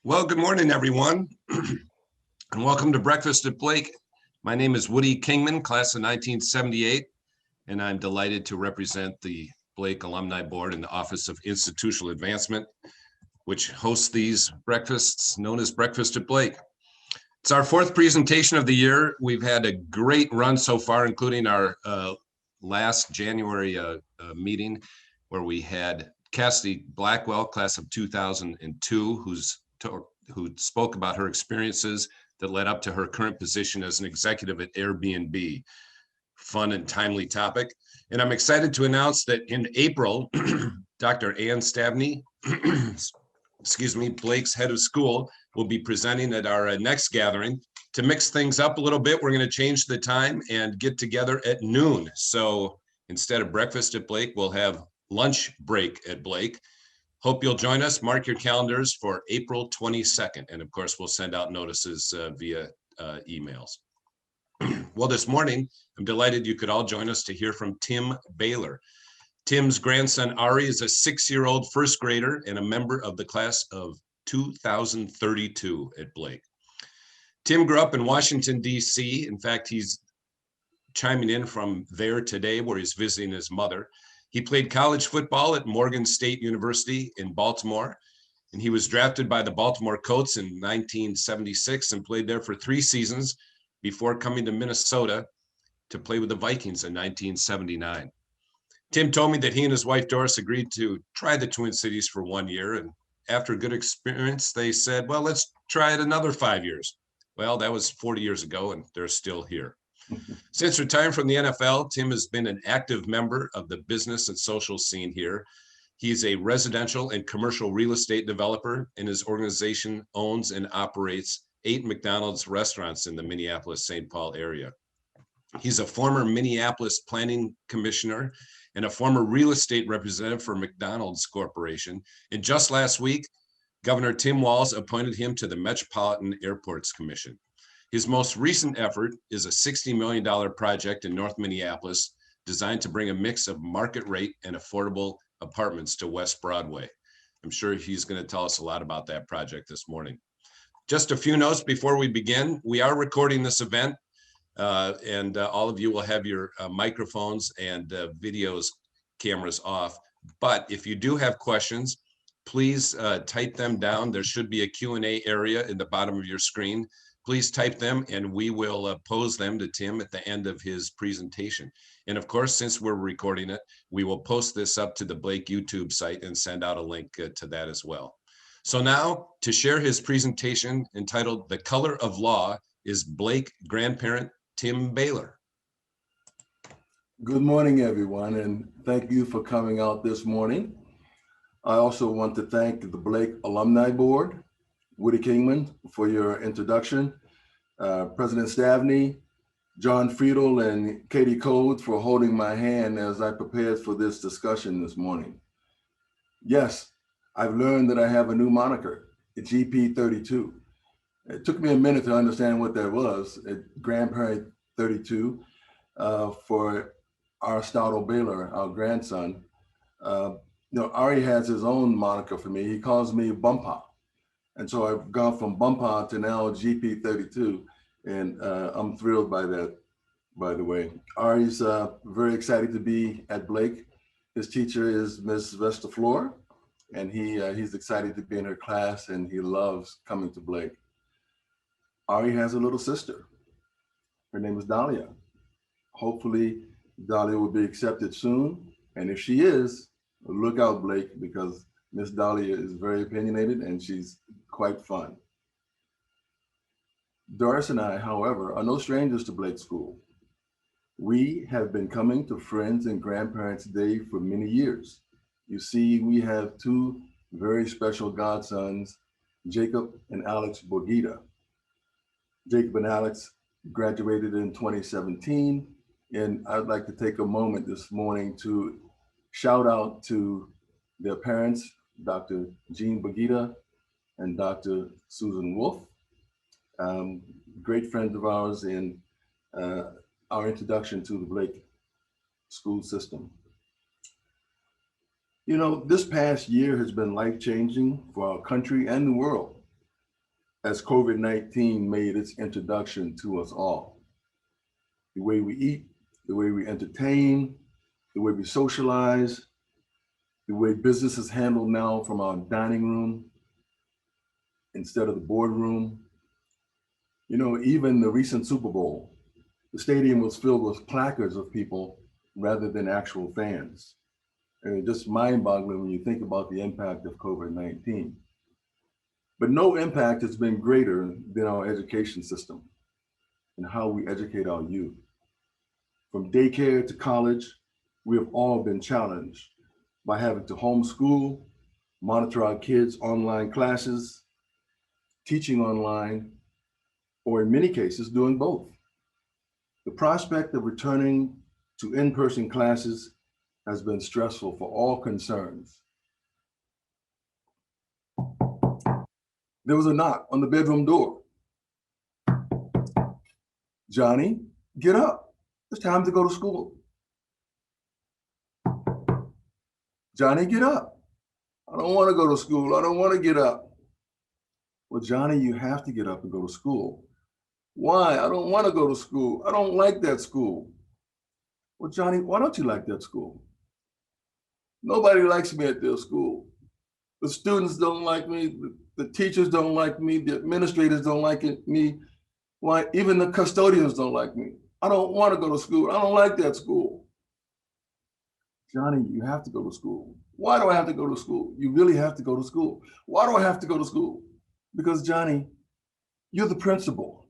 Well, good morning, everyone, and welcome to Breakfast at Blake. My name is Woody Kingman, class of 1978, and I'm delighted to represent the Blake Alumni Board in the Office of Institutional Advancement, which hosts these breakfasts known as Breakfast at Blake. It's our fourth presentation of the year. We've had a great run so far, including our last January meeting, where we had Cassidy Blackwell, class of 2002, who spoke about her experiences that led up to her current position as an executive at Airbnb. Fun and timely topic. And I'm excited to announce that in April, Dr. Ann Stabney, excuse me, Blake's head of school, will be presenting at our next gathering. To mix things up a little bit, we're going to change the time and get together at noon. So instead of breakfast at Blake, we'll have lunch break at Blake. Hope you'll join us. Mark your calendars for April 22nd. And of course, we'll send out notices via emails. Well, this morning, I'm delighted you could all join us to hear from Tim Baylor. Tim's grandson, Ari, is a 6-year-old first grader and a member of the class of 2032 at Blake. Tim grew up in Washington, D.C. In fact, he's chiming in from there today where he's visiting his mother. He played college football at Morgan State University in Baltimore, and he was drafted by the Baltimore Colts in 1976 and played there for 3 seasons before coming to Minnesota to play with the Vikings in 1979. Tim told me that he and his wife Doris agreed to try the Twin Cities for 1 year, and after a good experience, they said, well, let's try it another 5 years. Well, that was 40 years ago, and they're still here. Since retiring from the NFL, Tim has been an active member of the business and social scene here. He's a residential and commercial real estate developer, and his organization owns and operates 8 McDonald's restaurants in the Minneapolis-St. Paul area. He's a former Minneapolis planning commissioner and a former real estate representative for McDonald's Corporation. And just last week, Governor Tim Walz appointed him to the Metropolitan Airports Commission. His most recent effort is a $60 million project in North Minneapolis designed to bring a mix of market rate and affordable apartments to West Broadway. I'm sure he's going to tell us a lot about that project this morning. Just a few notes before we begin. We are recording this event, and all of you will have your microphones and videos cameras off. But if you do have questions, please type them down. There should be a Q&A area in the bottom of your screen. Please type them and we will pose them to Tim at the end of his presentation. And of course, since we're recording it, we will post this up to the Blake YouTube site and send out a link to that as well. So now to share his presentation entitled The Color of Law is Blake grandparent Tim Baylor. Good morning, everyone, and thank you for coming out this morning. I also want to thank the Blake Alumni Board, Woody Kingman, for your introduction, President Stabney, John Friedel, and Katie Code for holding my hand as I prepared for this discussion this morning. Yes, I've learned that I have a new moniker, GP'32. It took me a minute to understand what that was, grandparent 32, for Aristotle Baylor, our grandson. Ari has his own moniker for me. He calls me Bumpa. And so I've gone from Bumpa to now GP'32, and I'm thrilled by that, by the way. Ari's very excited to be at Blake. His teacher is Ms. Vesterflor, and he's excited to be in her class, and he loves coming to Blake. Ari has a little sister. Her name is Dahlia. Hopefully, Dahlia will be accepted soon, and if she is, look out, Blake, because Miss Dahlia is very opinionated and she's quite fun. Doris and I, however, are no strangers to Blake School. We have been coming to Friends and Grandparents Day for many years. You see, we have 2 very special godsons, Jacob and Alex Borgita. Jacob and Alex graduated in 2017, and I'd like to take a moment this morning to shout out to their parents, Dr. Jean Borgita and Dr. Susan Wolf, great friends of ours in our introduction to the Blake school system. You know, this past year has been life-changing for our country and the world. as COVID-19 made its introduction to us all. The way we eat, the way we entertain, the way we socialize, the way business is handled now from our dining room instead of the boardroom. You know, even the recent Super Bowl, the stadium was filled with placards of people rather than actual fans. And it's just mind-boggling when you think about the impact of COVID-19. But no impact has been greater than our education system and how we educate our youth. From daycare to college, we have all been challenged by having to homeschool, monitor our kids' online classes, teaching online, or in many cases, doing both. The prospect of returning to in-person classes has been stressful for all concerns. There was a knock on the bedroom door. Johnny, get up. It's time to go to school. Johnny, get up. I don't want to go to school. I don't want to get up. Well, Johnny, you have to get up and go to school. Why? I don't want to go to school. I don't like that school. Well, Johnny, why don't you like that school? Nobody likes me at their school. The students don't like me. The teachers don't like me. The administrators don't like me. Why? Even the custodians don't like me. I don't want to go to school. I don't like that school. Johnny, you have to go to school. Why do I have to go to school? You really have to go to school. Why do I have to go to school? Because Johnny, you're the principal.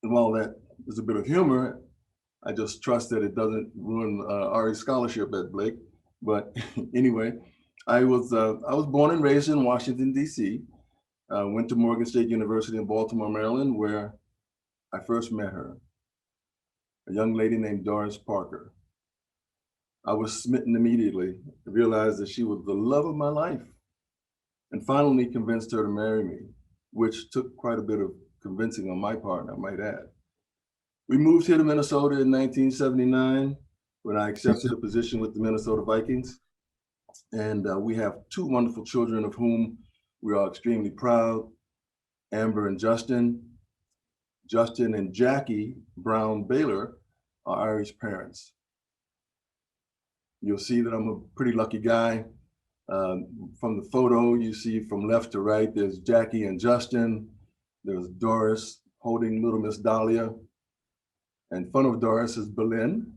And while that is a bit of humor, I just trust that it doesn't ruin Ari's scholarship at Blake. But anyway, I was born and raised in Washington, D.C. Went to Morgan State University in Baltimore, Maryland, where I first met her, a young lady named Doris Parker. I was smitten immediately, realized that she was the love of my life, and finally convinced her to marry me, which took quite a bit of convincing on my part, I might add. We moved here to Minnesota in 1979 when I accepted a position with the Minnesota Vikings. And we have two wonderful children of whom we are extremely proud, Amber and Justin. Justin and Jackie Brown Baylor are Irish parents. You'll see that I'm a pretty lucky guy. From the photo, you see from left to right, there's Jackie and Justin. There's Doris holding little Miss Dahlia. In front of Doris is Belen.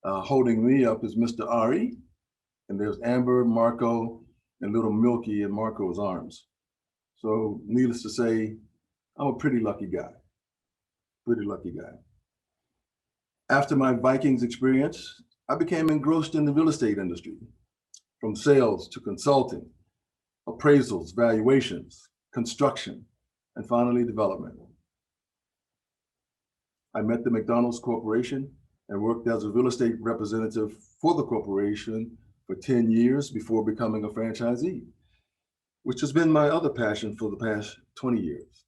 Holding me up is Mr. Ari. And there's Amber, Marco, and little Milky in Marco's arms. So needless to say, I'm a pretty lucky guy. Pretty lucky guy. After my Vikings experience, I became engrossed in the real estate industry, from sales to consulting, appraisals, valuations, construction, and finally development. I met the McDonald's Corporation and worked as a real estate representative for the corporation for 10 years before becoming a franchisee, which has been my other passion for the past 20 years.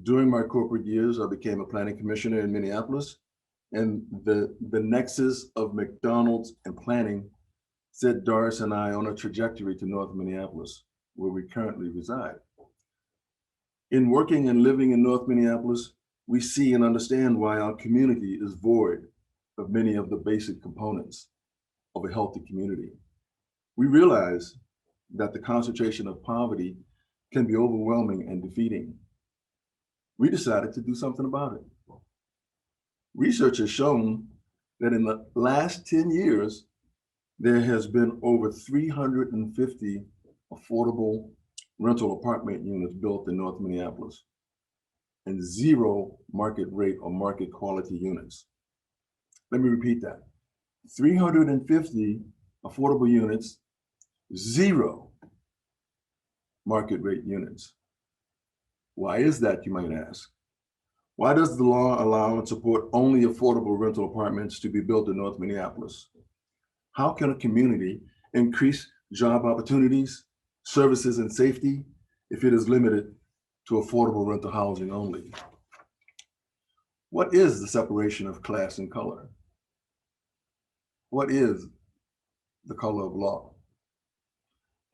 During my corporate years, I became a planning commissioner in Minneapolis, and the nexus of McDonald's and planning set Doris and I on a trajectory to North Minneapolis, where we currently reside. In working and living in North Minneapolis, we see and understand why our community is void of many of the basic components of a healthy community. We realize that the concentration of poverty can be overwhelming and defeating. We decided to do something about it. Research has shown that in the last 10 years, there has been over 350 affordable rental apartment units built in North Minneapolis and 0 market rate or market quality units. Let me repeat that. 350 affordable units, 0 market rate units. Why is that, you might ask? Why does the law allow and support only affordable rental apartments to be built in North Minneapolis? How can a community increase job opportunities, services, and safety if it is limited to affordable rental housing only? What is the separation of class and color? What is the color of law?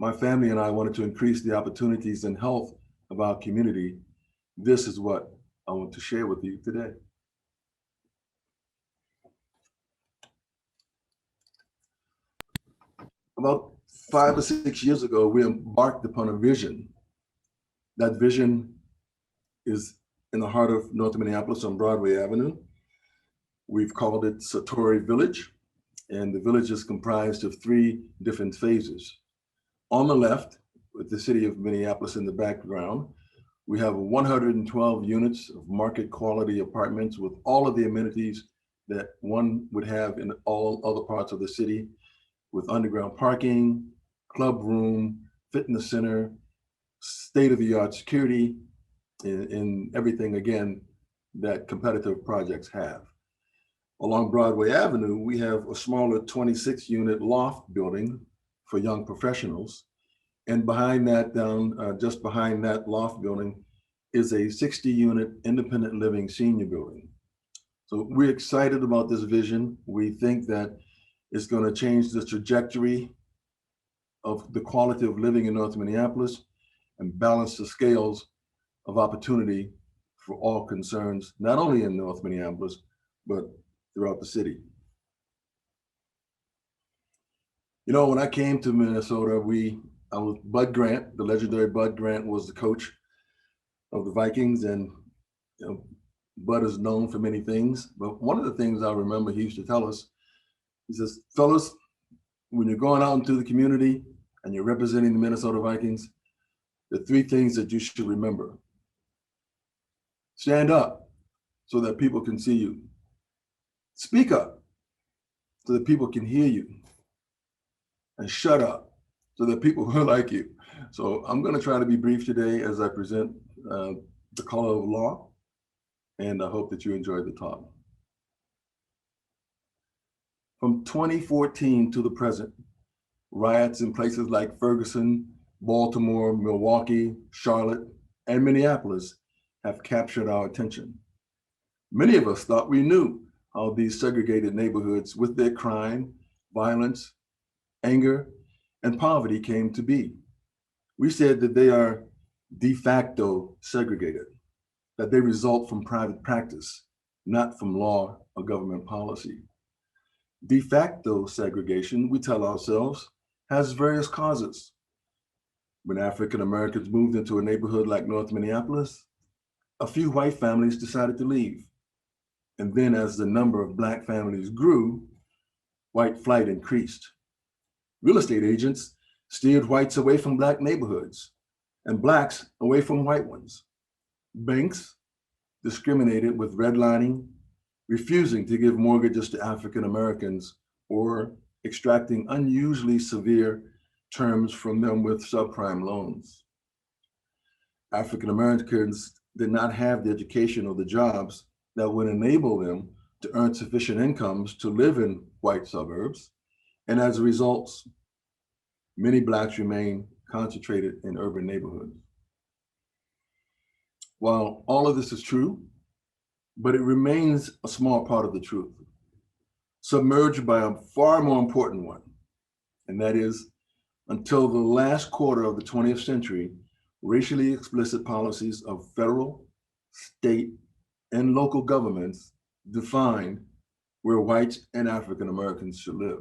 my family and I wanted to increase the opportunities and health of our community. This is what I want to share with you today. About 5 or 6 years ago, we embarked upon a vision. That vision is in the heart of North Minneapolis on Broadway Avenue. We've called it SATORI Village, and the village is comprised of 3 different phases. On the left, with the city of Minneapolis in the background, we have 112 units of market quality apartments with all of the amenities that one would have in all other parts of the city, with underground parking, club room, fitness center, state-of-the-art security, in everything, again, that competitive projects have. Along Broadway Avenue, we have a smaller 26-unit loft building for young professionals. And behind that, just behind that loft building, is a 60-unit independent living senior building. So we're excited about this vision. We think that it's going to change the trajectory of the quality of living in North Minneapolis and balance the scales of opportunity for all concerns, not only in North Minneapolis, but throughout the city. You know, when I came to Minnesota, I was Bud Grant, the legendary Bud Grant was the coach of the Vikings, and you know, Bud is known for many things, but one of the things I remember he used to tell us, he says, fellas, when you're going out into the community and you're representing the Minnesota Vikings, the 3 things that you should remember. Stand up so that people can see you. Speak up so that people can hear you. And shut up so that people will like you. So I'm going to try to be brief today as I present the color of law, and I hope that you enjoy the talk. From 2014 to the present, riots in places like Ferguson, Baltimore, Milwaukee, Charlotte, and Minneapolis have captured our attention. Many of us thought we knew how these segregated neighborhoods, with their crime, violence, anger, and poverty, came to be. We said that they are de facto segregated, that they result from private practice, not from law or government policy. De facto segregation, we tell ourselves, has various causes. When African Americans moved into a neighborhood like North Minneapolis, a few white families decided to leave. And then as the number of Black families grew, white flight increased. Real estate agents steered whites away from Black neighborhoods and Blacks away from white ones. Banks discriminated with redlining, refusing to give mortgages to African Americans or extracting unusually severe terms from them with subprime loans. African Americans did not have the education or the jobs that would enable them to earn sufficient incomes to live in white suburbs. And as a result, many Blacks remain concentrated in urban neighborhoods. While all of this is true, but it remains a small part of the truth, submerged by a far more important one, and that is, until the last quarter of the 20th century, racially explicit policies of federal, state, and local governments defined where whites and African Americans should live.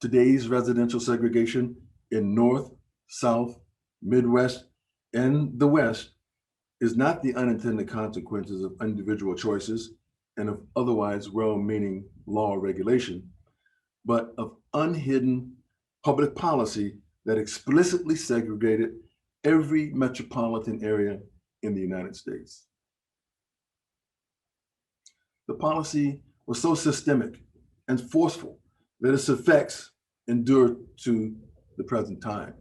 Today's residential segregation in North, South, Midwest, and the West is not the unintended consequences of individual choices and of otherwise well-meaning law or regulation, but of unhidden public policy that explicitly segregated every metropolitan area in the United States. The policy was so systemic and forceful that its effects endure to the present time.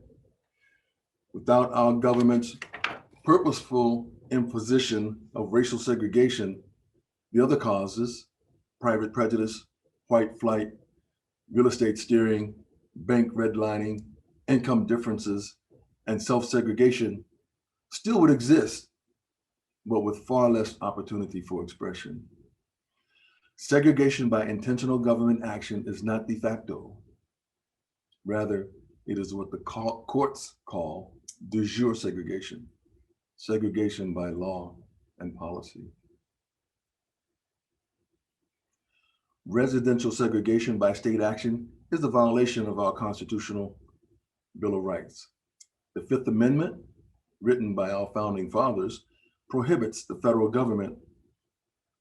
Without our government's purposeful imposition of racial segregation, the other causes, private prejudice, white flight, real estate steering, bank redlining, income differences, and self-segregation still would exist, but with far less opportunity for expression. Segregation by intentional government action is not de facto. Rather, It is what the courts call de jure segregation, segregation by law and policy. Residential segregation by state action is a violation of our constitutional Bill of Rights. The Fifth Amendment, written by our founding fathers, prohibits the federal government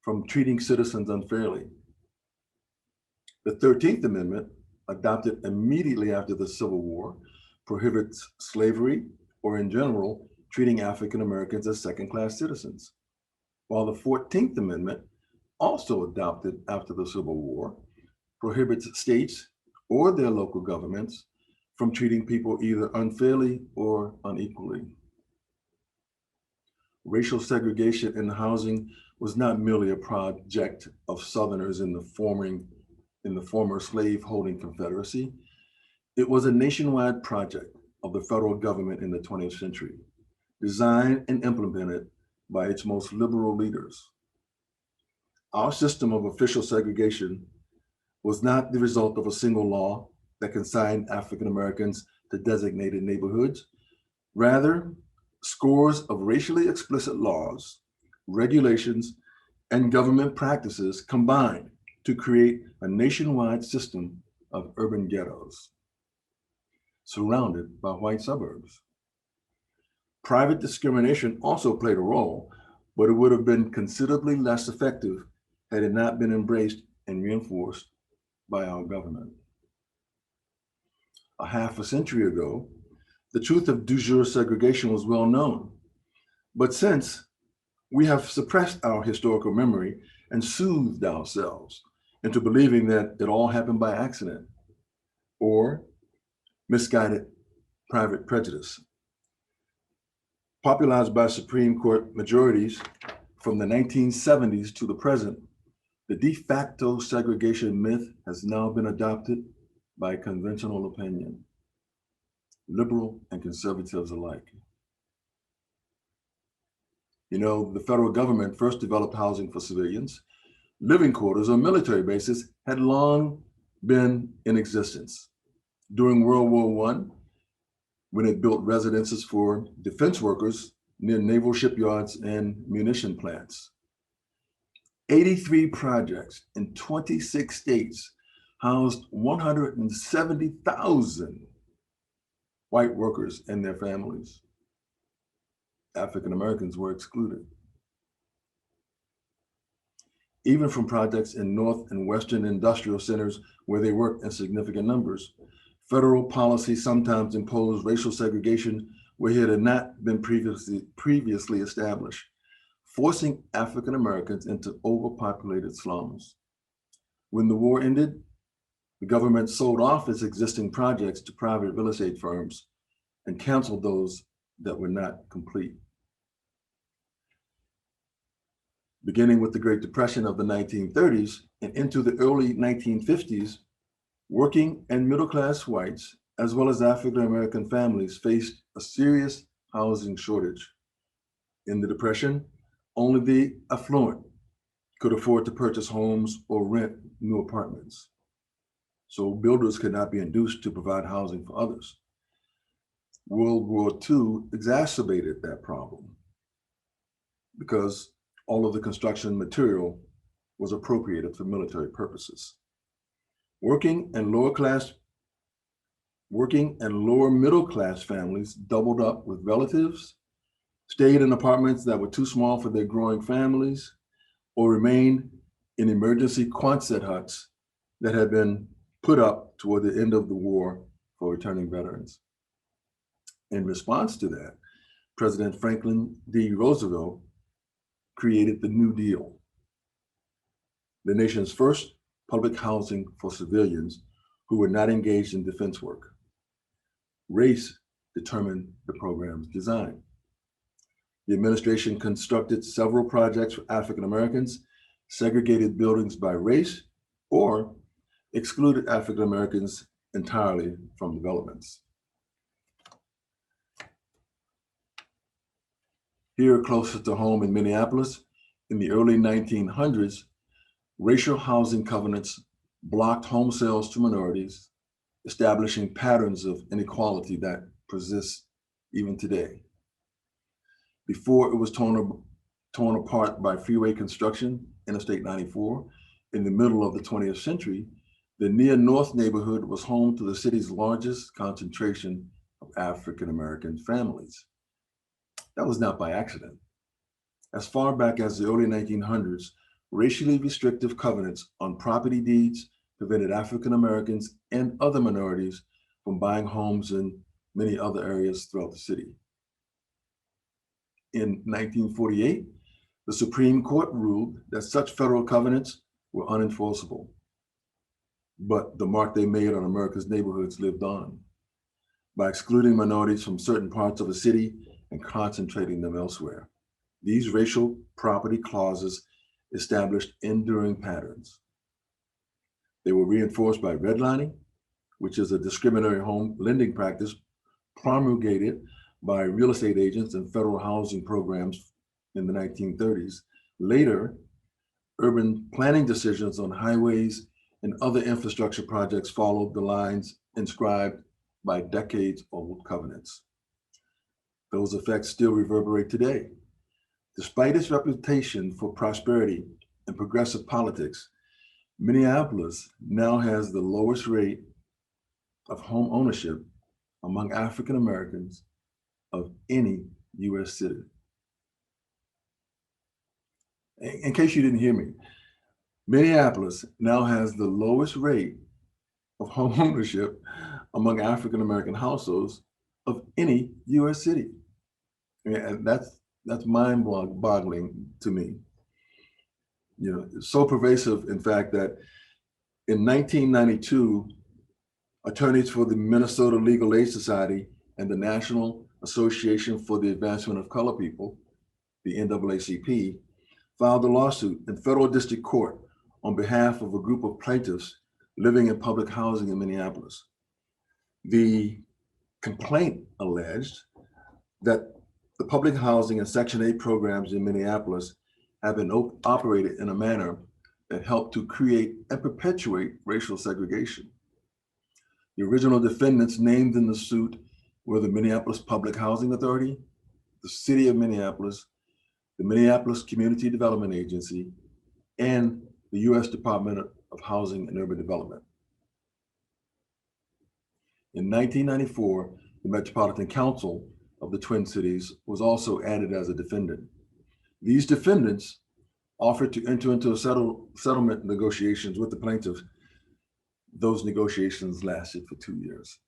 from treating citizens unfairly. The 13th Amendment, adopted immediately after the Civil War, prohibits slavery or in general, treating African Americans as second-class citizens. While the 14th Amendment, also adopted after the Civil War, prohibits states or their local governments from treating people either unfairly or unequally. Racial segregation in housing was not merely a project of Southerners in the former slave-holding Confederacy. It was a nationwide project of the federal government in the 20th century, designed and implemented by its most liberal leaders. Our system of official segregation was not the result of a single law that consigned African Americans to designated neighborhoods. Rather, scores of racially explicit laws, regulations, and government practices combined to create a nationwide system of urban ghettos, surrounded by white suburbs. Private discrimination also played a role, but it would have been considerably less effective had it not been embraced and reinforced by our government. A half a century ago, the truth of de jure segregation was well known, but since we have suppressed our historical memory and soothed ourselves into believing that it all happened by accident or misguided private prejudice. Popularized by Supreme Court majorities from the 1970s to the present, the de facto segregation myth has now been adopted by conventional opinion, liberal and conservatives alike. You know, the federal government first developed housing for civilians. Living quarters or military bases had long been in existence. During World War I, when it built residences for defense workers near naval shipyards and munition plants. 83 projects in 26 states housed 170,000 white workers and their families. African Americans were excluded. Even from projects in North and Western industrial centers where they worked in significant numbers, federal policy sometimes imposed racial segregation where it had not been previously established, forcing African Americans into overpopulated slums. When the war ended, the government sold off its existing projects to private real estate firms and canceled those that were not complete. Beginning with the Great Depression of the 1930s and into the early 1950s, working and middle-class whites, as well as African American families, faced a serious housing shortage. In the Depression, only the affluent could afford to purchase homes or rent new apartments. So builders could not be induced to provide housing for others. World War II exacerbated that problem because all of the construction material was appropriated for military purposes. Working and lower middle class families doubled up with relatives, stayed in apartments that were too small for their growing families, or remained in emergency Quonset huts that had been put up toward the end of the war for returning veterans. In response to that, President Franklin D. Roosevelt created the New Deal, the nation's first public housing for civilians who were not engaged in defense work. Race determined the program's design. The administration constructed several projects for African Americans, segregated buildings by race, or excluded African Americans entirely from developments. Here, closer to home in Minneapolis, in the early 1900s, racial housing covenants blocked home sales to minorities, establishing patterns of inequality that persist even today. Before it was torn apart by freeway construction, Interstate 94, in the middle of the 20th century, the near North neighborhood was home to the city's largest concentration of African-American families. That was not by accident. As far back as the early 1900s, racially restrictive covenants on property deeds prevented African-Americans and other minorities from buying homes in many other areas throughout the city. In 1948, the Supreme Court ruled that such federal covenants were unenforceable, but the mark they made on America's neighborhoods lived on by excluding minorities from certain parts of the city and concentrating them elsewhere. These racial property clauses established enduring patterns. They were reinforced by redlining, which is a discriminatory home lending practice promulgated by real estate agents and federal housing programs in the 1930s. Later, urban planning decisions on highways and other infrastructure projects followed the lines inscribed by decades-old covenants. Those effects still reverberate today. Despite its reputation for prosperity and progressive politics, Minneapolis now has the lowest rate of home ownership among African Americans of any US city. In case you didn't hear me, Minneapolis now has the lowest rate of home ownership among African American households of any US city. And that's mind-boggling to me. You know, it's so pervasive, in fact, that in 1992, attorneys for the Minnesota Legal Aid Society and the National Association for the Advancement of Color People, the NAACP, filed a lawsuit in federal district court on behalf of a group of plaintiffs living in public housing in Minneapolis. The complaint alleged that the public housing and Section 8 programs in Minneapolis have been operated in a manner that helped to create and perpetuate racial segregation. The original defendants named in the suit were the Minneapolis Public Housing Authority, the City of Minneapolis, the Minneapolis Community Development Agency, and the U.S. Department of Housing and Urban Development. In 1994, the Metropolitan Council of the Twin Cities was also added as a defendant. These defendants offered to enter into settlement negotiations with the plaintiffs. Those negotiations lasted for 2 years.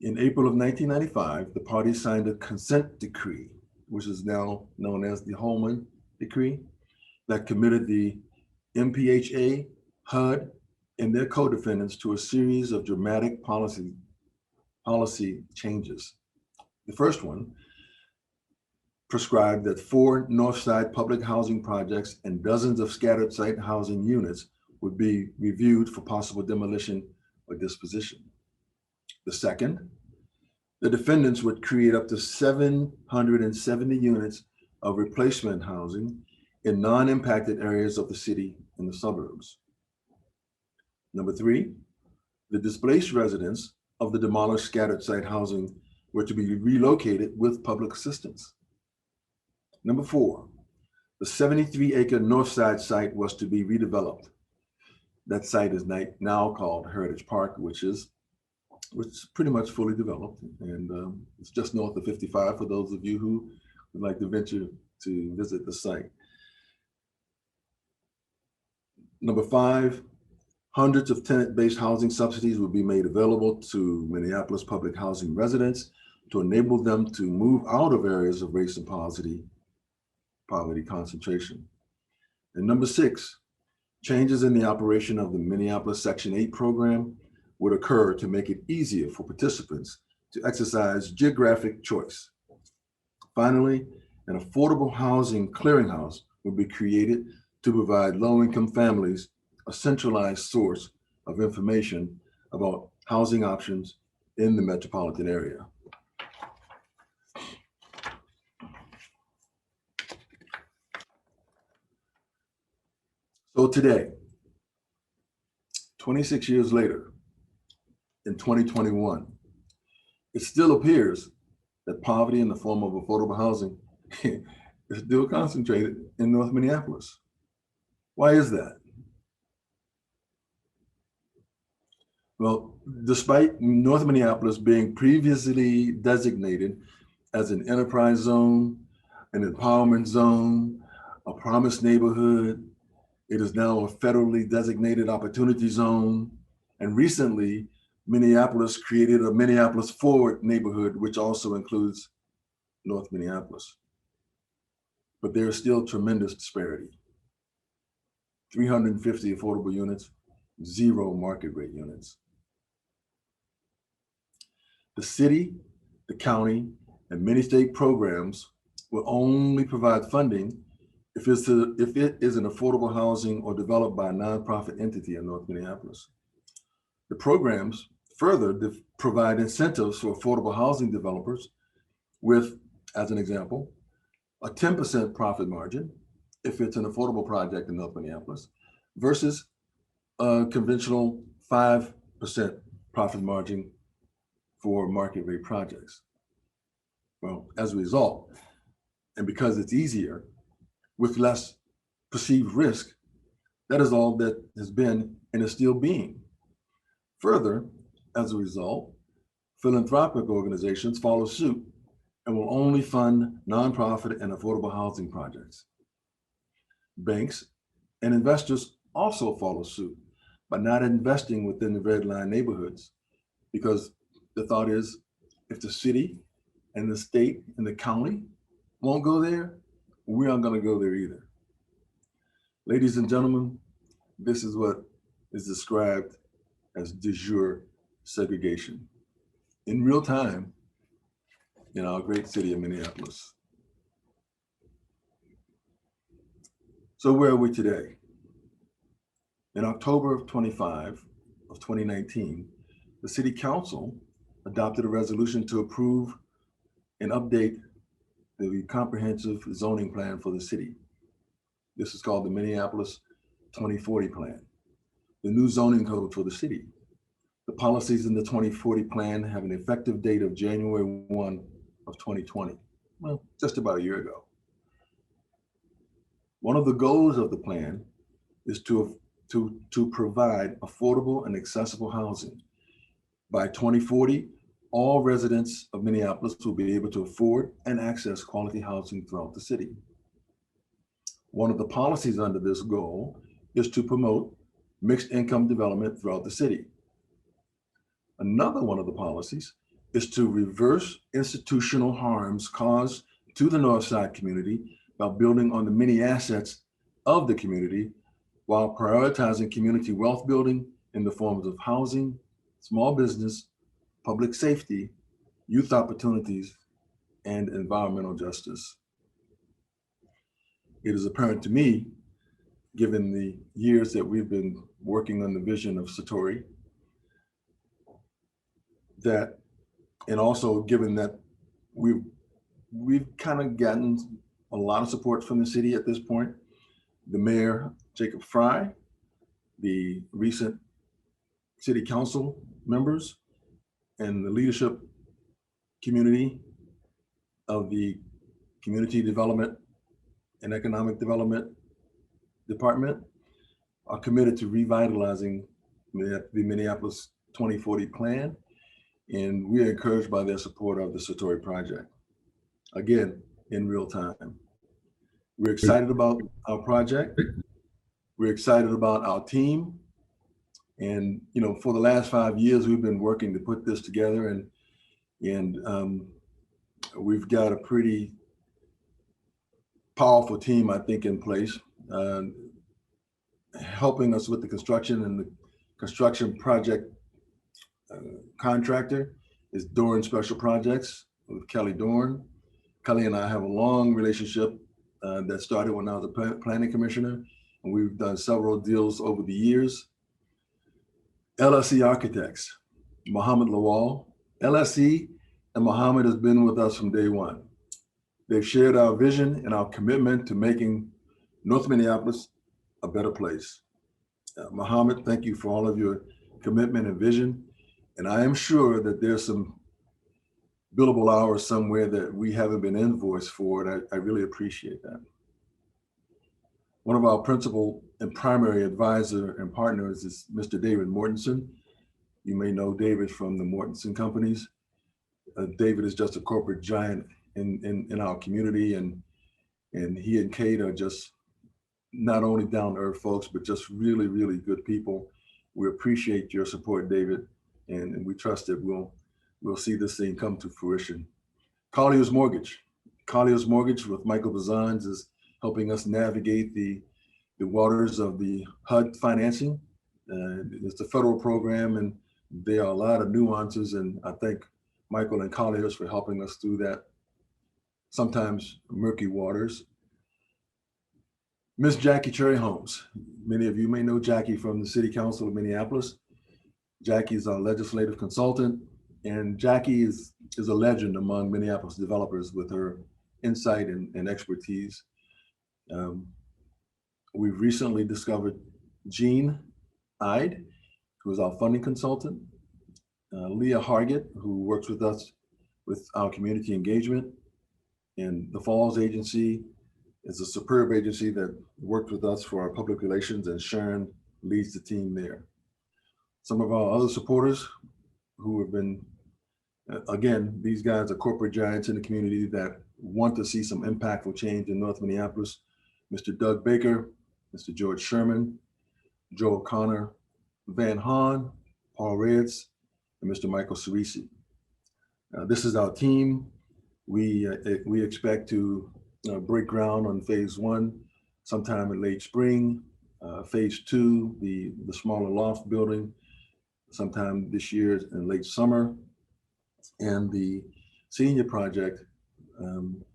In April of 1995, the parties signed a consent decree, which is now known as the Holman Decree, that committed the MPHA, HUD, and their co-defendants to a series of dramatic policy changes. The first one prescribed that 4 Northside public housing projects and dozens of scattered site housing units would be reviewed for possible demolition or disposition. The second, the defendants would create up to 770 units of replacement housing in non-impacted areas of the city and the suburbs. Number 3, the displaced residents of the demolished scattered site housing were to be relocated with public assistance. Number 4, the 73-acre Northside site was to be redeveloped. That site is now called Heritage Park, which is pretty much fully developed, and it's just north of 55 for those of you who would like to venture to visit the site. Number 5, hundreds of tenant-based housing subsidies will be made available to Minneapolis public housing residents to enable them to move out of areas of race and poverty concentration. And number 6, changes in the operation of the Minneapolis Section 8 program would occur to make it easier for participants to exercise geographic choice. Finally, an affordable housing clearinghouse would be created to provide low-income families a centralized source of information about housing options in the metropolitan area. So today, 26 years later, in 2021, it still appears that poverty in the form of affordable housing is still concentrated in North Minneapolis. Why is that? Well, despite North Minneapolis being previously designated as an enterprise zone, an empowerment zone, a promised neighborhood, it is now a federally designated opportunity zone. And recently, Minneapolis created a Minneapolis Forward neighborhood, which also includes North Minneapolis. But there is still tremendous disparity. 350 affordable units, 0 market rate units. The city, the county, and many state programs will only provide funding if it is an affordable housing or developed by a nonprofit entity in North Minneapolis. The programs further provide incentives for affordable housing developers with, as an example, a 10% profit margin if it's an affordable project in North Minneapolis versus a conventional 5% profit margin for market rate projects. Well, as a result, and because it's easier with less perceived risk, that is all that has been and is still being. Further, as a result, philanthropic organizations follow suit and will only fund nonprofit and affordable housing projects. Banks and investors also follow suit by not investing within the red line neighborhoods, because the thought is, if the city and the state and the county won't go there, we aren't going to go there either. Ladies and gentlemen, this is what is described as de jure segregation in real time in our great city of Minneapolis. So where are we today? In October of 2019, the City Council adopted a resolution to approve and update the comprehensive zoning plan for the city. This is called the Minneapolis 2040 plan, the new zoning code for the city. The policies in the 2040 plan have an effective date of January 1 of 2020, well, just about a year ago. One of the goals of the plan is to provide affordable and accessible housing. By 2040, all residents of Minneapolis will be able to afford and access quality housing throughout the city. One of the policies under this goal is to promote mixed income development throughout the city. Another one of the policies is to reverse institutional harms caused to the North Side community by building on the many assets of the community while prioritizing community wealth building in the forms of housing, small business, public safety, youth opportunities, and environmental justice. It is apparent to me, given the years that we've been working on the vision of SATORI, that, and also given that we've kind of gotten a lot of support from the city at this point. The mayor, Jacob Fry, the recent city council members, and the leadership community of the Community Development and Economic Development Department are committed to revitalizing the Minneapolis 2040 plan. And we are encouraged by their support of the SATORI project. Again, in real time. We're excited about our project. We're excited about our team. And, you know, for the last 5 years, we've been working to put this together, and we've got a pretty powerful team, I think, in place, helping us with the construction, and the construction project contractor is Dorn Special Projects with Kelly Dorn. Kelly and I have a long relationship that started when I was a planning commissioner, and we've done several deals over the years. LSE Architects, Mohammed Lawal. LSE and Mohammed has been with us from day one. They've shared our vision and our commitment to making North Minneapolis a better place. Mohammed, thank you for all of your commitment and vision. And I am sure that there's some billable hours somewhere that we haven't been invoiced for, and I really appreciate that. One of our principal and primary advisor and partners is Mr. David Mortensen. You may know David from the Mortensen companies. David is just a corporate giant in our community, and he and Kate are just not only down-to-earth folks, but just really, really good people. We appreciate your support, David, and we trust that we'll see this thing come to fruition. Collier's Mortgage. Collier's Mortgage with Michael Bazans is helping us navigate the waters of the HUD financing. It's a federal program, and there are a lot of nuances, and I thank Michael and Collier's for helping us through that sometimes murky waters. Miss Jackie Cherry Holmes. Many of you may know Jackie from the City Council of Minneapolis. Jackie is our legislative consultant, and Jackie is a legend among Minneapolis developers with her insight and expertise. We've recently discovered Jean Ide, who is our funding consultant, Leah Hargett, who works with us with our community engagement, and the Falls Agency is a superb agency that worked with us for our public relations, and Sharon leads the team there. Some of our other supporters who have been, again, these guys are corporate giants in the community that want to see some impactful change in North Minneapolis. Mr. Doug Baker, Mr. George Sherman, Joe O'Connor, Van Hahn, Paul Reds, and Mr. Michael Cerisi. This is our team. We expect to break ground on phase 1 sometime in late spring. Phase 2, the smaller loft building, sometime this year in late summer. And the senior project,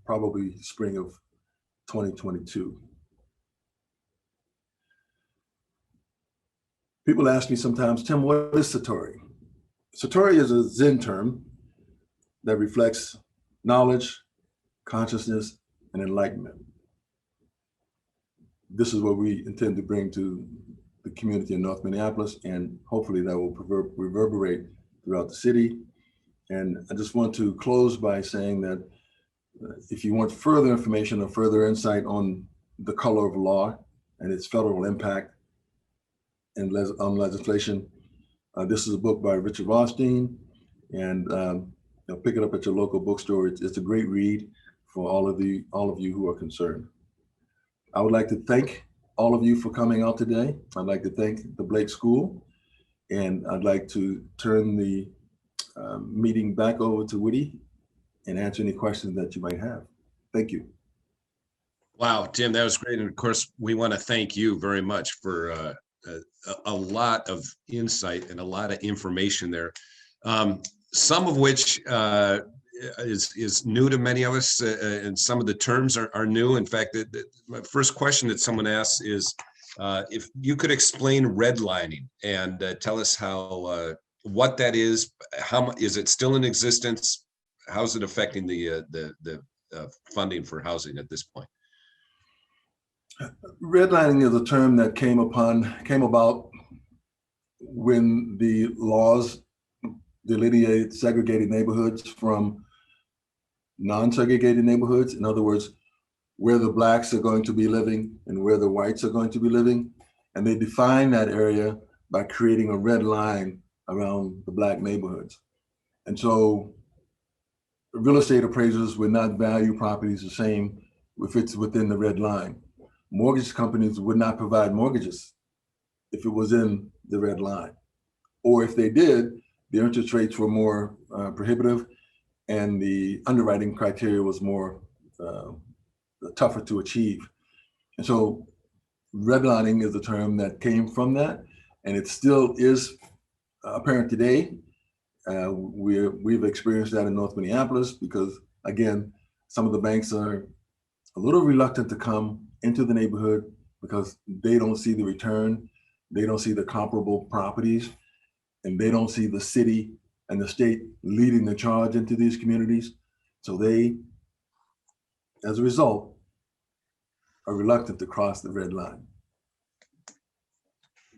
probably spring of 2022. People ask me sometimes, Tim, what is SATORI? SATORI is a Zen term that reflects knowledge, consciousness, and enlightenment. This is what we intend to bring to the community in North Minneapolis, and hopefully that will reverberate throughout the city. And I just want to close by saying that if you want further information or further insight on the color of law and its federal impact and on legislation, this is a book by Richard Rothstein, and pick it up at your local bookstore. It's a great read for all of you who are concerned. I would like to thank all of you for coming out today. I'd like to thank the Blake School, and I'd like to turn the meeting back over to Woody and answer any questions that you might have. Thank you. Wow, Tim, that was great. And of course, we want to thank you very much for a lot of insight and a lot of information there. Some of which is new to many of us, and some of the terms are new. In fact, my first question that someone asks is if you could explain redlining and tell us how what that is. How is it still in existence? How's it affecting the funding for housing at this point? Redlining is a term that came about when the laws delineated segregated neighborhoods from non-segregated neighborhoods. In other words, where the blacks are going to be living and where the whites are going to be living. And they define that area by creating a red line around the black neighborhoods. And so real estate appraisers would not value properties the same if it's within the red line. Mortgage companies would not provide mortgages if it was in the red line. Or if they did, the interest rates were more prohibitive and the underwriting criteria was more tougher to achieve. And so redlining is a term that came from that, and it still is apparent today. We've experienced that in North Minneapolis because, again, some of the banks are a little reluctant to come into the neighborhood because they don't see the return, they don't see the comparable properties, and they don't see the city and the state leading the charge into these communities. So they, as a result, are reluctant to cross the red line.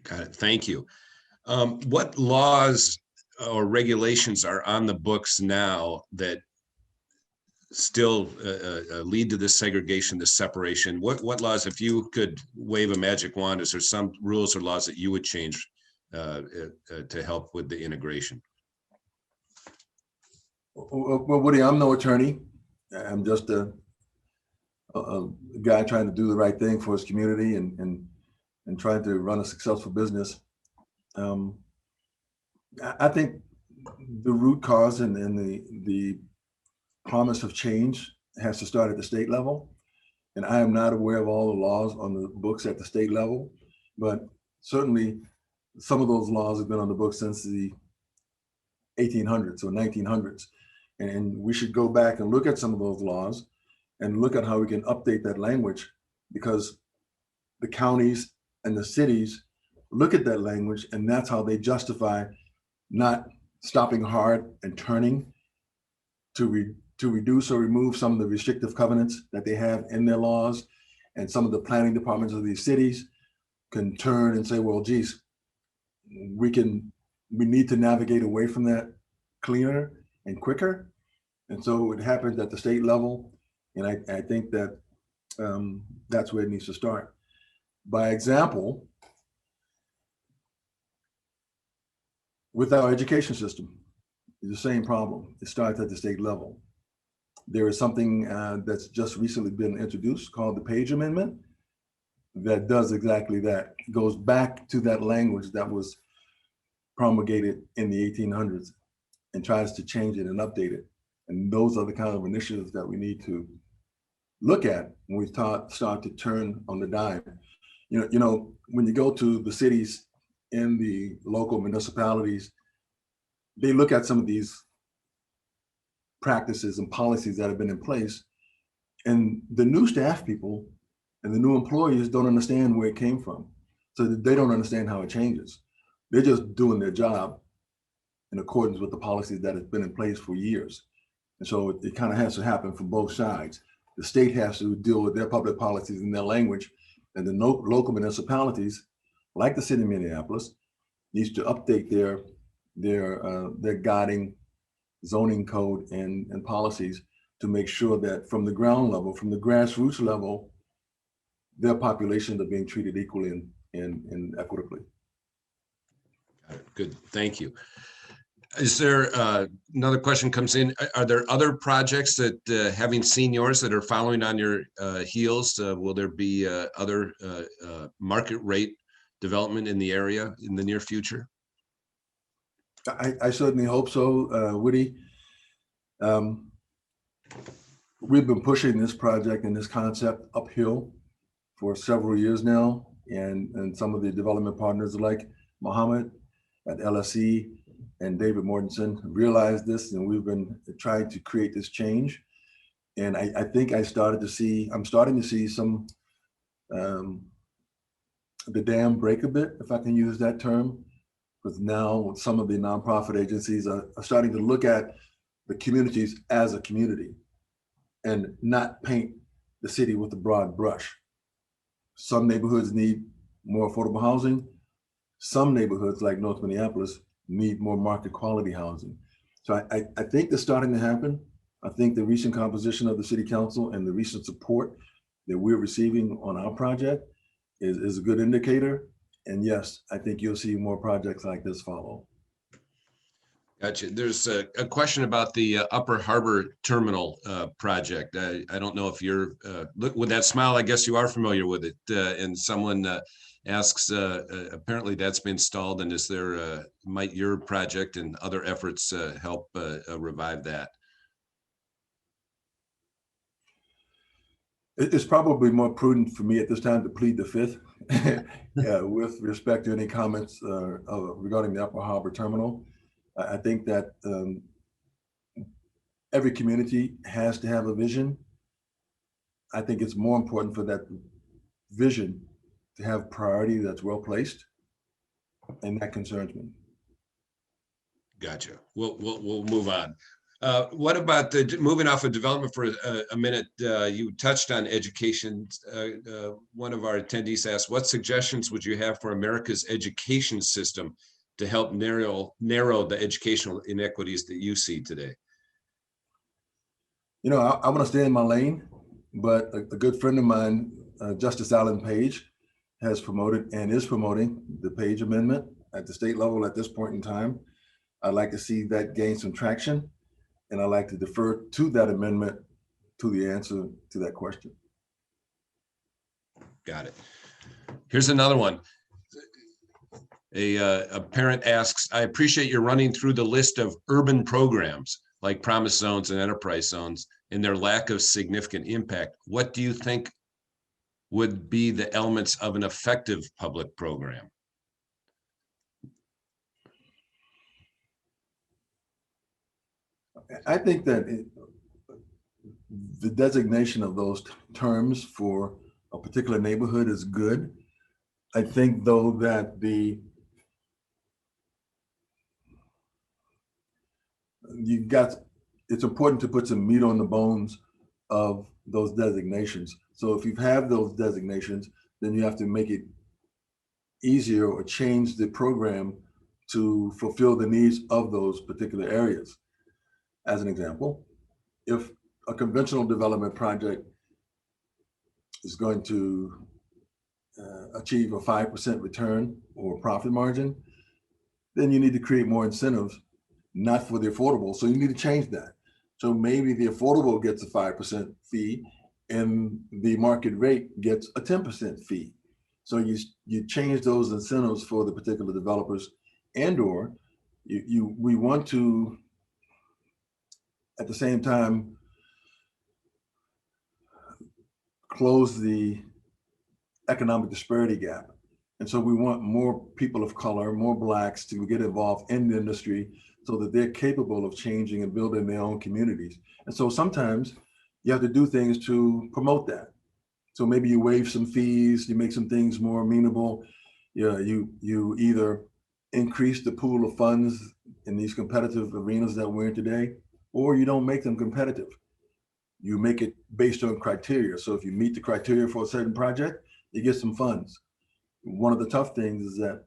Got it. Thank you. What laws or regulations are on the books now that still lead to this segregation, this separation? What laws, if you could wave a magic wand, is there some rules or laws that you would change to help with the integration? Well, Woody, I'm no attorney. I'm just a guy trying to do the right thing for his community and trying to run a successful business. I think the root cause and the promise of change has to start at the state level. And I am not aware of all the laws on the books at the state level, but certainly some of those laws have been on the books since the 1800s or 1900s. And we should go back and look at some of those laws and look at how we can update that language, because the counties and the cities look at that language and that's how they justify not stopping hard and turning to reduce or remove some of the restrictive covenants that they have in their laws. And some of the planning departments of these cities can turn and say, well, geez, we need to navigate away from that cleaner and quicker. And so it happens at the state level. And I think that that's where it needs to start. By example, with our education system, it's the same problem. It starts at the state level. There is something that's just recently been introduced called the Page Amendment that does exactly that. It goes back to that language that was promulgated in the 1800s and tries to change it and update it. And those are the kind of initiatives that we need to look at when we start to turn on the dime. You know, when you go to the cities in the local municipalities, they look at some of these practices and policies that have been in place, and the new staff people and the new employees don't understand where it came from. So they don't understand how it changes. They're just doing their job in accordance with the policies that have been in place for years. And so it kind of has to happen from both sides. The state has to deal with their public policies in their language, and the local municipalities, like the city of Minneapolis, needs to update their guiding zoning code and policies to make sure that from the ground level, from the grassroots level, their populations are being treated equally and equitably. Got it. Good, thank you. Is there another question comes in? Are there other projects that, having seen yours, that are following on your heels? Will there be other market rate development in the area in the near future? I certainly hope so, Woody. We've been pushing this project and this concept uphill for several years now, and some of the development partners like Mohammed at LSE and David Mortensen realized this, and we've been trying to create this change. And I think I'm starting to see some the dam break a bit, if I can use that term, because now some of the nonprofit agencies are starting to look at the communities as a community and not paint the city with a broad brush. Some neighborhoods need more affordable housing. Some neighborhoods like North Minneapolis need more market quality housing. So I think that's starting to happen. I think the recent composition of the city council and the recent support that we're receiving on our project is a good indicator. And yes, I think you'll see more projects like this follow. Gotcha. There's a question about the Upper Harbor Terminal project. I don't know if you're, look with that smile, I guess you are familiar with it. And someone asks, apparently that's been stalled, and is there, might your project and other efforts help revive that? It's probably more prudent for me at this time to plead the fifth with respect to any comments regarding the Upper Harbor Terminal. I think that every community has to have a vision. I think it's more important for that vision to have priority that's well placed, and that concerns me. Gotcha. We'll move on. What about moving off of development for a minute? You touched on education. One of our attendees asked, what suggestions would you have for America's education system to help narrow the educational inequities that you see today? You know, I want to stay in my lane, but a good friend of mine, Justice Alan Page, has promoted and is promoting the Page Amendment at the state level at this point in time. I'd like to see that gain some traction, and I'd like to defer to that amendment to the answer to that question. Got it. Here's another one. A parent asks, I appreciate your running through the list of urban programs like promise zones and enterprise zones and their lack of significant impact. What do you think would be the elements of an effective public program? I think that the designation of those terms for a particular neighborhood is good. I think, though, that it's important to put some meat on the bones of those designations. So if you have those designations, then you have to make it easier or change the program to fulfill the needs of those particular areas. As an example, if a conventional development project is going to achieve a 5% return or profit margin, then you need to create more incentives, not for the affordable. So you need to change that. So maybe the affordable gets a 5% fee and the market rate gets a 10% fee. So you change those incentives for the particular developers, and or we want to, at the same time, close the economic disparity gap. And so we want more people of color, more Blacks to get involved in the industry so that they're capable of changing and building their own communities. And so sometimes you have to do things to promote that. So maybe you waive some fees, you make some things more amenable. You either increase the pool of funds in these competitive arenas that we're in today, or you don't make them competitive. You make it based on criteria. So if you meet the criteria for a certain project, you get some funds. One of the tough things is that,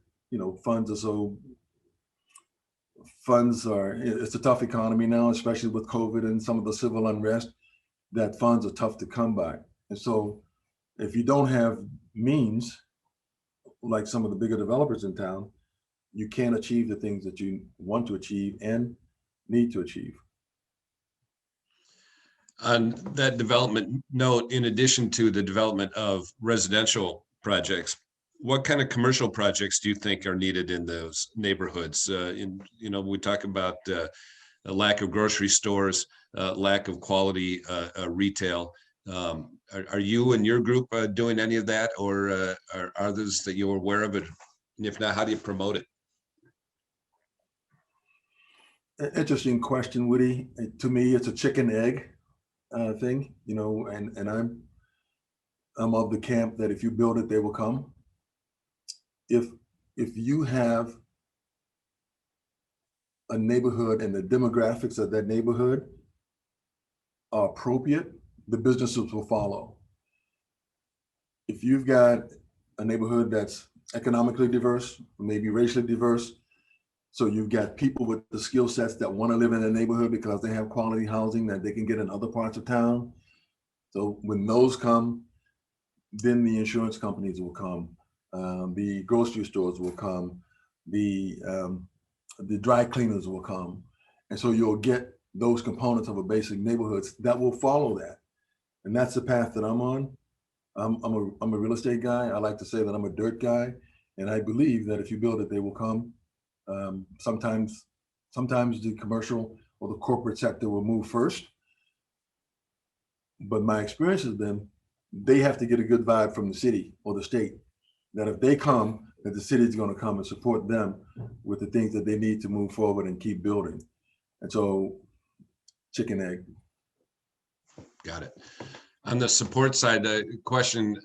it's a tough economy now, especially with COVID and some of the civil unrest, that funds are tough to come by. And so if you don't have means, like some of the bigger developers in town, you can't achieve the things that you want to achieve and need to achieve. On that development note, in addition to the development of residential projects, what kind of commercial projects do you think are needed in those neighborhoods? We talk about a lack of grocery stores, lack of quality retail. Are you and your group doing any of that, or are others that you're aware of it? And if not, how do you promote it? Interesting question, Woody. To me, it's a chicken egg thing, and I'm of the camp that if you build it, they will come. If you have a neighborhood and the demographics of that neighborhood are appropriate, the businesses will follow. If you've got a neighborhood that's economically diverse, maybe racially diverse, so you've got people with the skill sets that want to live in a neighborhood because they have quality housing that they can get in other parts of town. So when those come, then the insurance companies will come, the grocery stores will come, the dry cleaners will come. And so you'll get those components of a basic neighborhoods that will follow that. And that's the path that I'm on. I'm a real estate guy. I like to say that I'm a dirt guy. And I believe that if you build it, they will come. Sometimes the commercial or the corporate sector will move first. But my experience has been they have to get a good vibe from the city or the state, that if they come, that the city is going to come and support them with the things that they need to move forward and keep building. And so chicken egg. Got it. On the support side, the question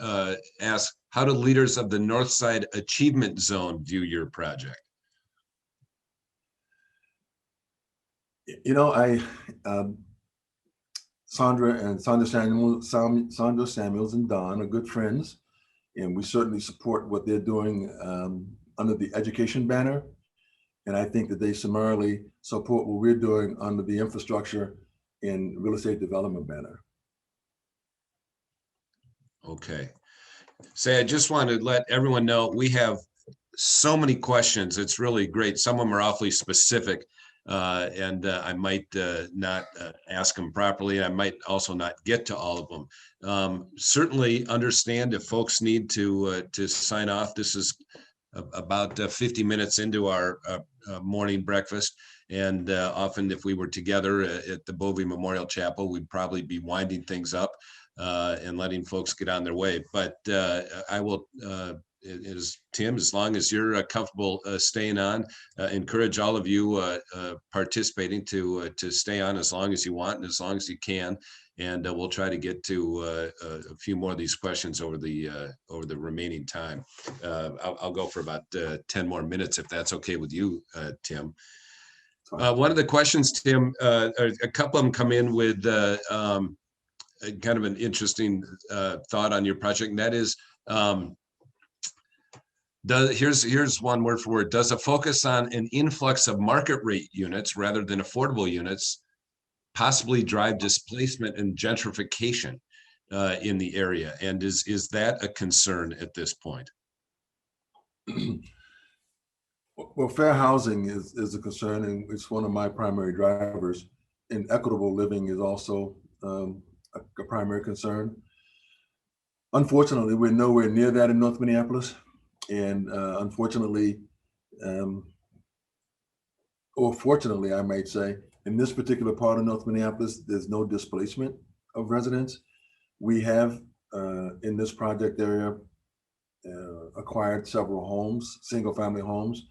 asks, how do leaders of the Northside Achievement Zone view your project? You know, Sandra Samuels and Don are good friends, and we certainly support what they're doing under the education banner. And I think that they summarily support what we're doing under the infrastructure and real estate development banner. Okay. Say, I just want to let everyone know we have so many questions. It's really great. Some of them are awfully specific, and I might not ask them properly. I might also not get to all of them. Certainly understand if folks need to sign off. This is about 50 minutes into our morning breakfast. And often if we were together at the Bovee Memorial Chapel, we'd probably be winding things up and letting folks get on their way. But I will, Tim, as long as you're comfortable staying on, encourage all of you participating to stay on as long as you want and as long as you can. And we'll try to get to a few more of these questions over the remaining time. I'll go for about 10 more minutes if that's okay with you, Tim. One of the questions, Tim, a couple of them come in with kind of an interesting thought on your project, and that is, here's one word for word. Does a focus on an influx of market rate units rather than affordable units possibly drive displacement and gentrification in the area? And is that a concern at this point? Well, fair housing is a concern, and it's one of my primary drivers. And equitable living is also a primary concern. Unfortunately, we're nowhere near that in North Minneapolis. And unfortunately, or fortunately, I might say, in this particular part of North Minneapolis, there's no displacement of residents. We have, in this project area, acquired several homes, single family homes,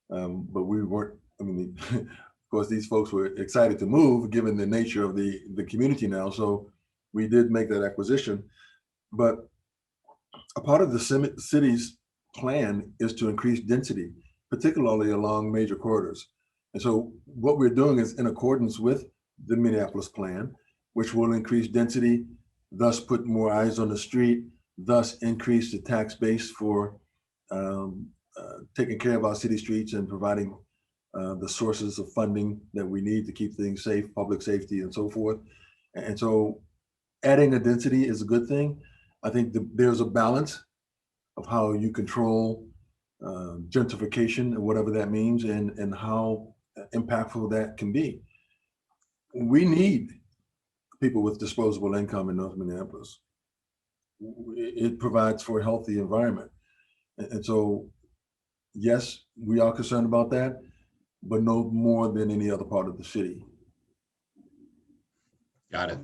but we weren't, I mean, of course, these folks were excited to move given the nature of the community now. So we did make that acquisition. But a part of the city's plan is to increase density, particularly along major corridors. And so what we're doing is in accordance with the Minneapolis plan, which will increase density, thus put more eyes on the street, thus increase the tax base for taking care of our city streets and providing the sources of funding that we need to keep things safe, public safety, and so forth. And so adding a density is a good thing. I think there's a balance of how you control gentrification and whatever that means, and how impactful that can be. We need people with disposable income in North Minneapolis. It provides for a healthy environment. And so, yes, we are concerned about that, but no more than any other part of the city. Got it.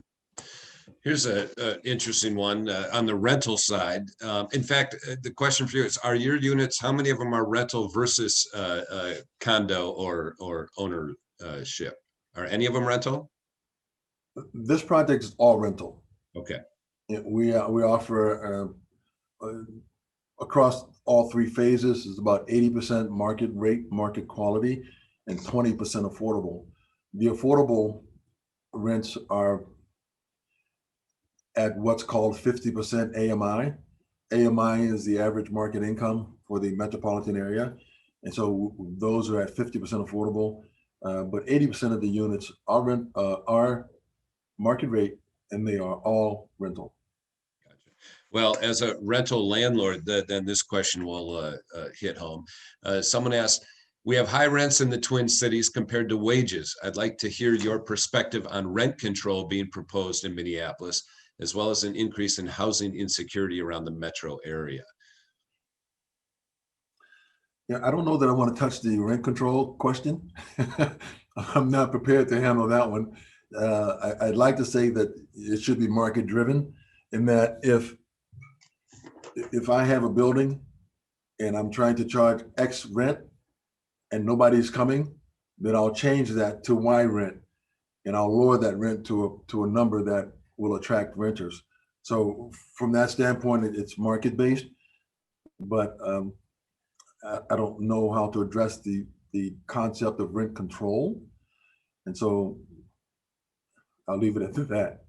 Here's an interesting one on the rental side. In fact, the question for you is, are your units, how many of them are rental versus condo or ownership? Are any of them rental? This project is all rental. Okay. We offer across all three phases is about 80% market rate, market quality, and 20% affordable. The affordable rents are at what's called 50% AMI. AMI is the average market income for the metropolitan area. And so those are at 50% affordable, but 80% of the units are market rate, and they are all rental. Gotcha. Well, as a rental landlord, then this question will hit home. Someone asked, we have high rents in the Twin Cities compared to wages. I'd like to hear your perspective on rent control being proposed in Minneapolis, as well as an increase in housing insecurity around the metro area. Yeah, I don't know that I want to touch the rent control question. I'm not prepared to handle that one. I'd like to say that it should be market driven, in that if I have a building and I'm trying to charge X rent and nobody's coming, then I'll change that to Y rent, and I'll lower that rent to a number that will attract renters. So from that standpoint, it's market based, but I don't know how to address the concept of rent control. And so I'll leave it at that.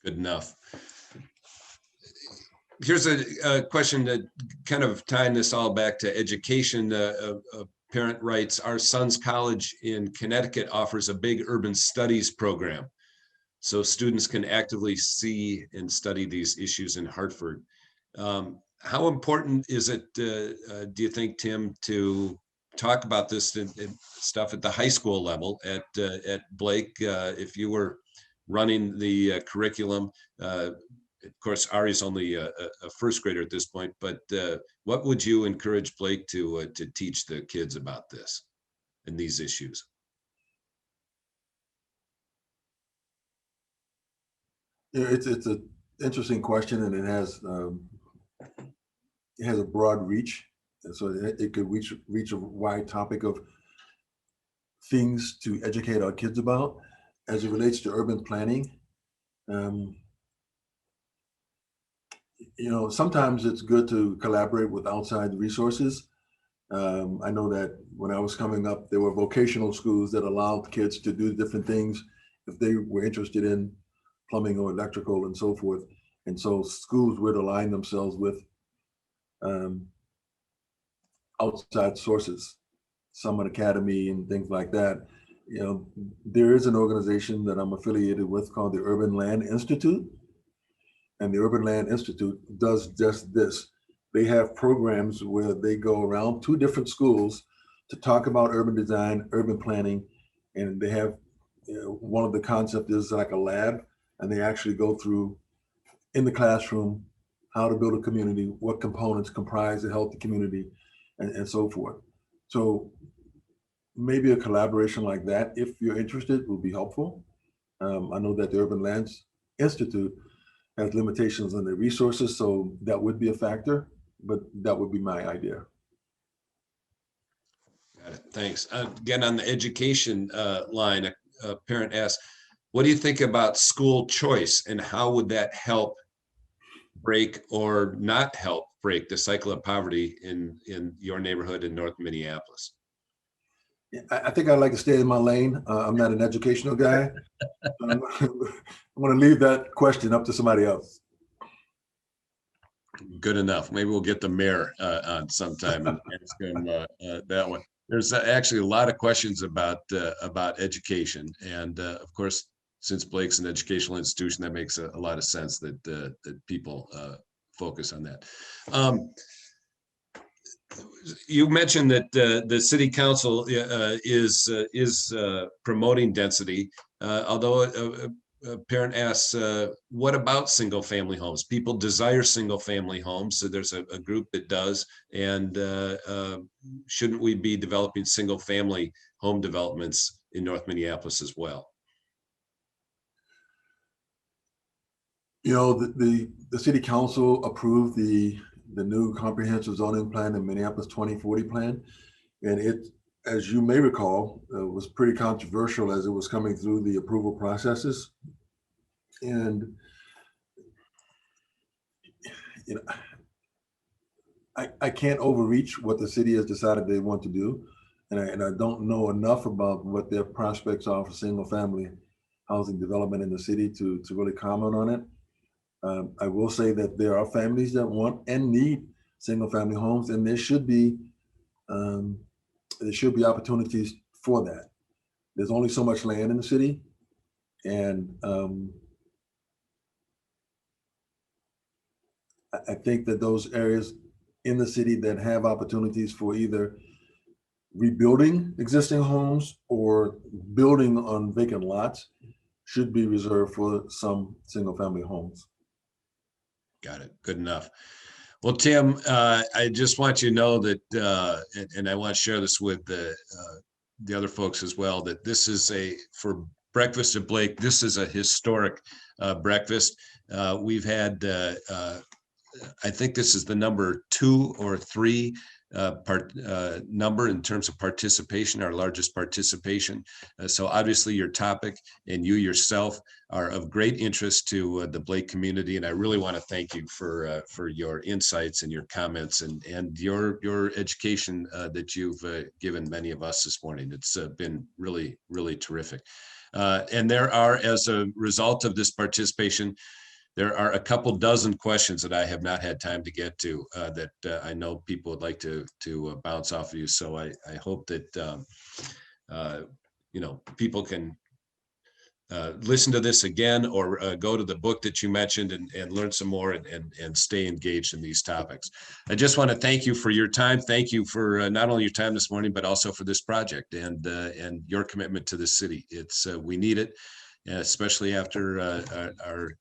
Good enough. Here's a question that kind of tying this all back to education. A parent writes, our son's college in Connecticut offers a big urban studies program, so students can actively see and study these issues in Hartford. How important is it, do you think, Tim, to talk about this stuff at the high school level at Blake? If you were running the curriculum, of course, Ari's only a first grader at this point, but what would you encourage Blake to teach the kids about this and these issues? Yeah, it's an interesting question, and it has a broad reach, and so it could reach a wide topic of things to educate our kids about as it relates to urban planning. Sometimes it's good to collaborate with outside resources. I know that when I was coming up, there were vocational schools that allowed kids to do different things if they were interested in plumbing or electrical and so forth. And so schools would align themselves with outside sources, Summit Academy and things like that. There is an organization that I'm affiliated with called the Urban Land Institute. And the Urban Land Institute does just this. They have programs where they go around to different schools to talk about urban design, urban planning, and they have, one of the concepts is like a lab, and they actually go through in the classroom how to build a community, what components comprise a healthy community, and so forth. So maybe a collaboration like that, if you're interested, will be helpful. I know that the Urban Lands Institute has limitations on their resources, so that would be a factor, but that would be my idea. Got it. Thanks. Again, on the education line, a parent asked, what do you think about school choice, and how would that help break or not help break the cycle of poverty in your neighborhood in North Minneapolis? I think I'd like to stay in my lane. I'm not an educational guy. I'm going to leave that question up to somebody else. Good enough. Maybe we'll get the mayor on sometime and ask him that one. There's actually a lot of questions about education, and of course, since Blake's an educational institution, that makes a lot of sense that that people focus on that. You mentioned that the city council is promoting density, although a parent asks, what about single family homes? People desire single family homes, so there's a group that does, and shouldn't we be developing single family home developments in North Minneapolis as well? The city council approved the new comprehensive zoning plan, the Minneapolis 2040 plan, and it, as you may recall, was pretty controversial as it was coming through the approval processes. And I can't overreach what the city has decided they want to do, and I don't know enough about what their prospects are for single family housing development in the city to really comment on it. I will say that there are families that want and need single family homes, and there should be opportunities for that. There's only so much land in the city, and I think that those areas in the city that have opportunities for either rebuilding existing homes or building on vacant lots should be reserved for some single family homes. Got it. Good enough. Well, Tim, I just want you to know that, and I want to share this with the other folks as well, that this is for Breakfast at Blake, this is a historic breakfast. We've had, I think this is the number 2 or 3 number in terms of participation, our largest participation. So obviously your topic and you yourself are of great interest to the Blake community. And I really want to thank you for your insights and your comments and your education that you've given many of us this morning. It's been really, really terrific. And there are, as a result of this participation, there are a couple dozen questions that I have not had time to get to that I know people would like to bounce off of you. So I hope that people can listen to this again or go to the book that you mentioned and learn some more and stay engaged in these topics. I just want to thank you for your time. Thank you for not only your time this morning, but also for this project and your commitment to the city. It's we need it. Especially after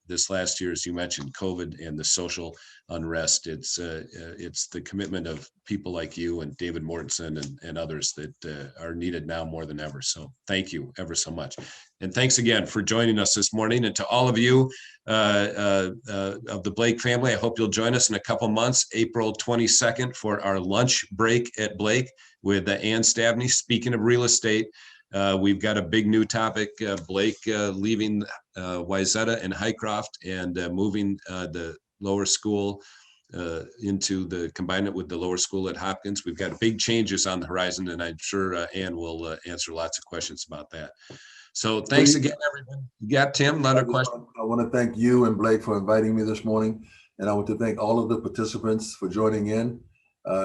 this last year, as you mentioned, COVID and the social unrest. It's the commitment of people like you and David Mortensen and others that are needed now more than ever. So thank you ever so much. And thanks again for joining us this morning. And to all of you of the Blake family, I hope you'll join us in a couple months, April 22nd, for our lunch break at Blake with Ann Stabney. Speaking of real estate, we've got a big new topic, Blake leaving Wayzata and Highcroft and moving the lower school into combine it with the lower school at Hopkins. We've got big changes on the horizon, and I'm sure Ann will answer lots of questions about that. So thanks again, everyone. Yeah, Tim, another question. I want to thank you and Blake for inviting me this morning. And I want to thank all of the participants for joining in.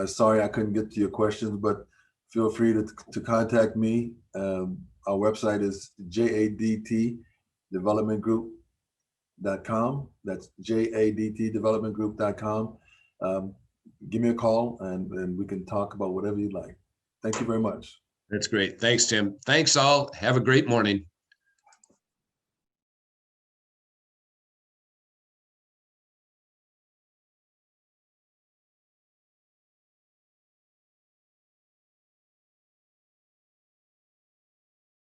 Sorry I couldn't get to your questions, but feel free to contact me. Our website is JADT Development Group.com. That's JADT Development Group.com. Give me a call and we can talk about whatever you'd like. Thank you very much. That's great. Thanks, Tim. Thanks all. Have a great morning.